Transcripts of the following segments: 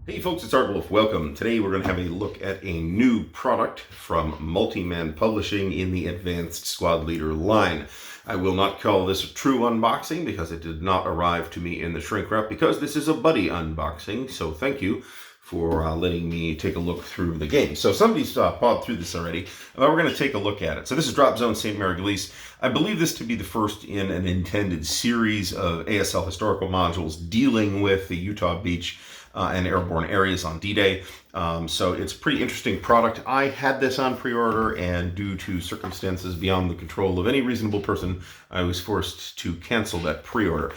Hey folks, it's Ardwulf. Welcome. Today we're going to have a look at a new product from Multi-Man Publishing in the Advanced Squad Leader line. I will not call this a true unboxing because it did not arrive to me in the shrink wrap because this is a buddy unboxing. So thank you for letting me take a look through the game. So somebody's pawed through this already. We're going to take a look at it. So this is Drop Zone Sainte-Mère-Église. I believe this to be the first in an intended series of ASL historical modules dealing with the Utah Beach and airborne areas on D-Day. So it's a pretty interesting product. I had this on pre-order, and due to circumstances beyond the control of any reasonable person, I was forced to cancel that pre-order.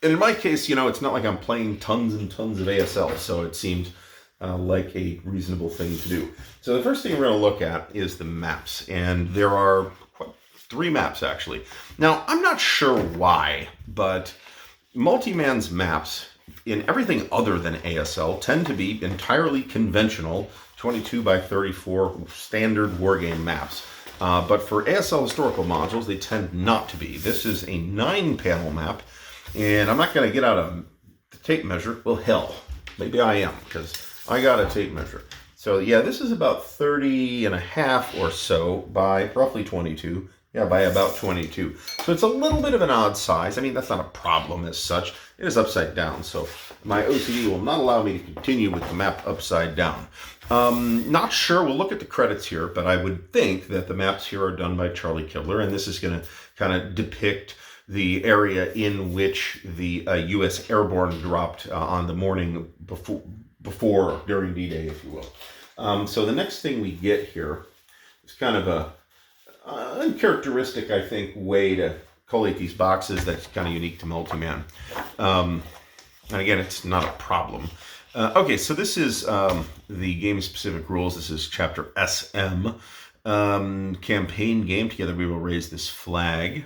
And in my case, you know, it's not like I'm playing tons and tons of ASL, so it seemed like a reasonable thing to do. So the first thing we're going to look at is the maps, and there are 3 maps actually. Now, I'm not sure why, but Multi-Man's maps in everything other than ASL tend to be entirely conventional 22 by 34 standard wargame maps. But for ASL historical modules, they tend not to be. This is a 9-panel map, and I'm not going to get out a tape measure. Well, hell, maybe I am, because I got a tape measure. So yeah, this is about 30 and a half or so by roughly 22. Yeah, by about 22. So it's a little bit of an odd size. I mean, that's not a problem as such. It is upside down, so my OCD will not allow me to continue with the map upside down. Not sure. We'll look at the credits here, but I would think that the maps here are done by Charlie Kibler, and this is going to kind of depict the area in which the U.S. Airborne dropped on the morning before during D-Day, if you will. So the next thing we get here is kind of a uncharacteristic, I think, way to collate these boxes that's kind of unique to Multi-Man. And again, it's not a problem. Okay, so this is the game-specific rules. This is Chapter SM. Campaign game. Together we will raise this flag.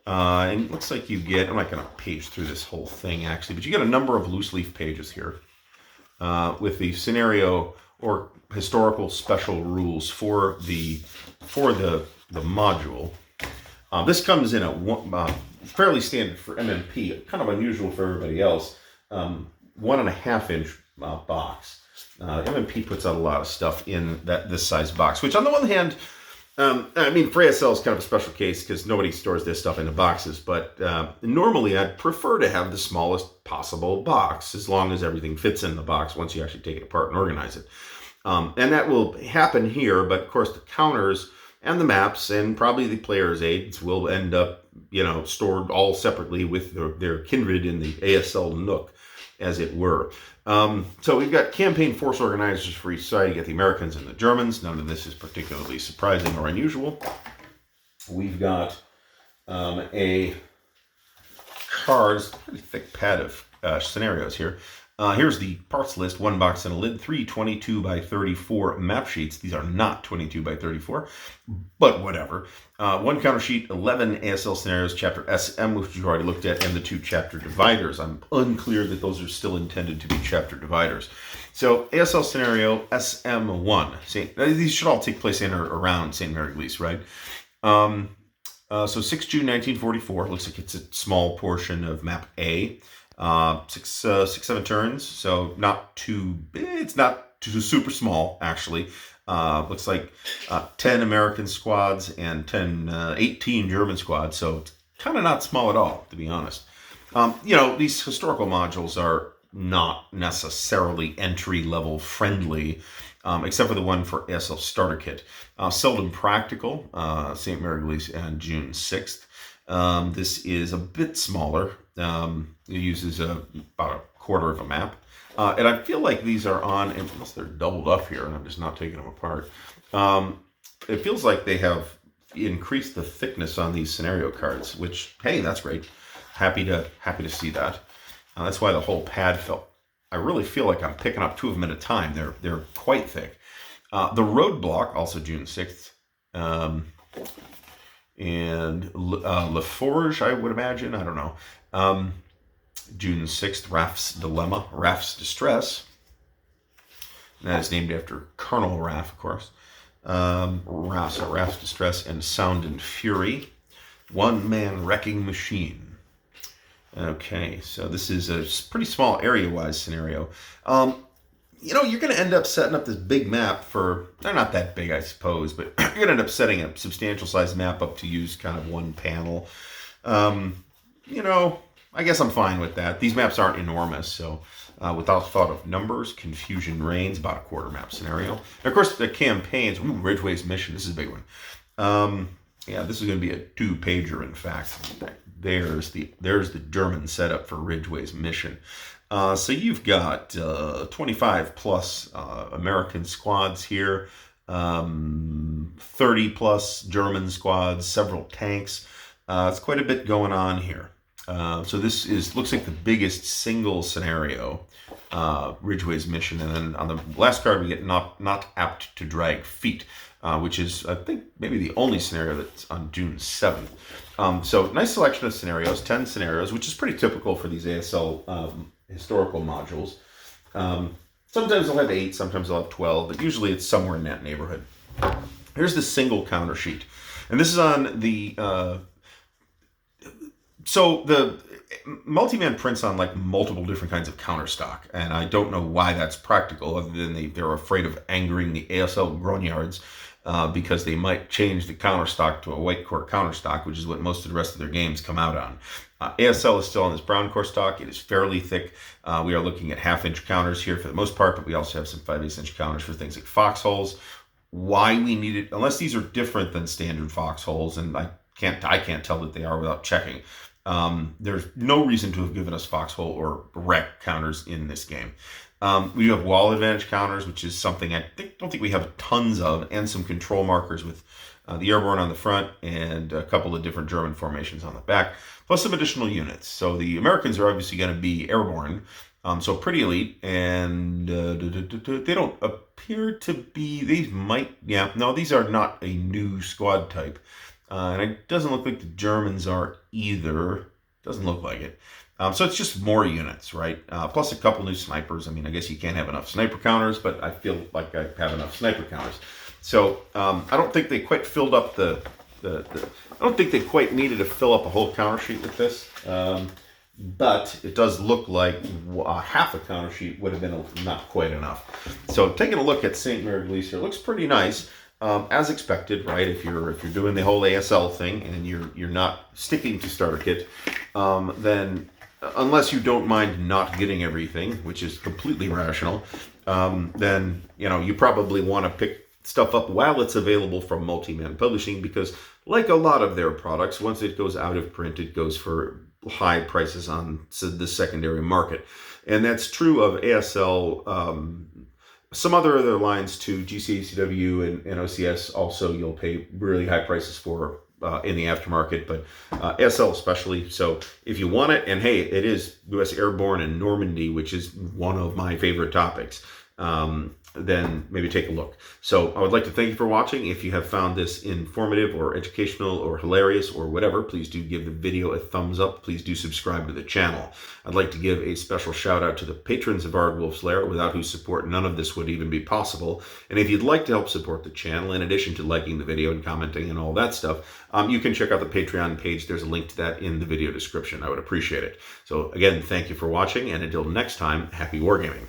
And it looks like you get, I'm not going to page through this whole thing, actually, but you get a number of loose leaf pages here with the scenario or historical special rules for the module. This comes in a fairly standard for MMP, kind of unusual for everybody else, 1.5 inch box. MMP puts out a lot of stuff in this size box, which on the one hand, I mean, for ASL is kind of a special case because nobody stores this stuff into boxes, but normally I'd prefer to have the smallest possible box as long as everything fits in the box once you actually take it apart and organize it. And that will happen here, but of course the counters and the maps and probably the player's aids will end up, you know, stored all separately with their kindred in the ASL nook, as it were. So we've got campaign force organizers for each side. You get the Americans and the Germans. None of this is particularly surprising or unusual. We've got a cards, pretty thick pad of scenarios here. Here's the parts list, 1 box and a lid, 3 22 by 34 map sheets. These are not 22 by 34, but whatever. 1 counter sheet, 11 ASL scenarios, chapter SM, which you've already looked at, and the 2 chapter dividers. I'm unclear that those are still intended to be chapter dividers. So ASL scenario SM1. These should all take place in or around Sainte-Mère-Église, right? So 6 June 1944. Looks like it's a small portion of map A. 7 turns, so not too big. It's not too super small, actually. Looks like 10 American squads and 18 German squads, so it's kind of not small at all, to be honest. You know, these historical modules are not necessarily entry-level friendly, except for the one for ASL Starter Kit. Seldom practical, Sainte-Mère-Église and June 6th. This is a bit smaller. It uses about a quarter of a map. And I feel like these are on, unless they're doubled up here, and I'm just not taking them apart. It feels like they have increased the thickness on these scenario cards, which, hey, that's great. Happy to see that. That's why the whole pad felt. I really feel like I'm picking up 2 of them at a time. They're quite thick. The Roadblock, also June 6th. And LaForge, I would imagine. I don't know. June 6th, Raff's Dilemma, Raff's Distress. And that is named after Colonel Raff, of course. Raff's Distress and Sound and Fury. One-Man Wrecking Machine. Okay, so this is a pretty small area-wise scenario. You're going to end up setting up this big map for, they're not that big, I suppose, but you're going to end up setting a substantial size map up to use kind of one panel. You know, I guess I'm fine with that. These maps aren't enormous, so without thought of numbers, confusion reigns, about a quarter map scenario. And of course, the campaigns, Ridgway's mission, this is a big one. Yeah, this is going to be a 2-pager, in fact. There's the German setup for Ridgway's mission. So you've got 25 plus American squads here, 30 plus German squads, several tanks. It's quite a bit going on here. So this looks like the biggest single scenario, Ridgway's mission. And then on the last card, we get not apt to drag feet, which is, I think, maybe the only scenario that's on June 7th. So nice selection of scenarios, 10 scenarios, which is pretty typical for these ASL historical modules. Sometimes they'll have 8, sometimes they'll have 12, but usually it's somewhere in that neighborhood. Here's the single counter sheet. And this is on the... So the Multiman prints on like multiple different kinds of counter stock, and I don't know why that's practical, other than they're afraid of angering the ASL grognards because they might change the counter stock to a white core counter stock, which is what most of the rest of their games come out on. ASL is still on this brown core stock. It is fairly thick. We are looking at 1/2-inch counters here for the most part, but we also have some 5/8-inch counters for things like foxholes. Why we need it, unless these are different than standard foxholes, and I can't tell that they are without checking. There's no reason to have given us foxhole or wreck counters in this game. We have wall advantage counters, which is something I don't think we have tons of, and some control markers with the airborne on the front and a couple of different German formations on the back, plus some additional units. So the Americans are obviously going to be airborne, so pretty elite, and they don't appear to be, these are not a new squad type. And it doesn't look like the Germans are either. Doesn't look like it. So it's just more units, right? Plus a couple new snipers. I mean, I guess you can't have enough sniper counters, but I feel like I have enough sniper counters. So I don't think they quite filled up I don't think they quite needed to fill up a whole counter sheet with this. But it does look like half a counter sheet would have been not quite enough. So taking a look at Sainte-Mère-Église here, looks pretty nice. As expected, right? If you're doing the whole ASL thing and you're not sticking to starter kit, then unless you don't mind not getting everything, which is completely rational, then you probably want to pick stuff up while it's available from Multiman Publishing, because like a lot of their products, once it goes out of print, it goes for high prices on the secondary market, and that's true of ASL. Some other lines too, GCACW and OCS also you'll pay really high prices for in the aftermarket, but ASL especially. So if you want it, and hey, it is US Airborne and Normandy, which is one of my favorite topics, then maybe take a look. So I would like to thank you for watching. If you have found this informative or educational or hilarious or whatever, please do give the video a thumbs up. Please do subscribe to the channel. I'd like to give a special shout out to the patrons of Ardwulf's Lair, without whose support none of this would even be possible. And if you'd like to help support the channel, in addition to liking the video and commenting and all that stuff, you can check out the Patreon page. There's a link to that in the video description. I would appreciate it. So again, thank you for watching, and until next time, happy wargaming.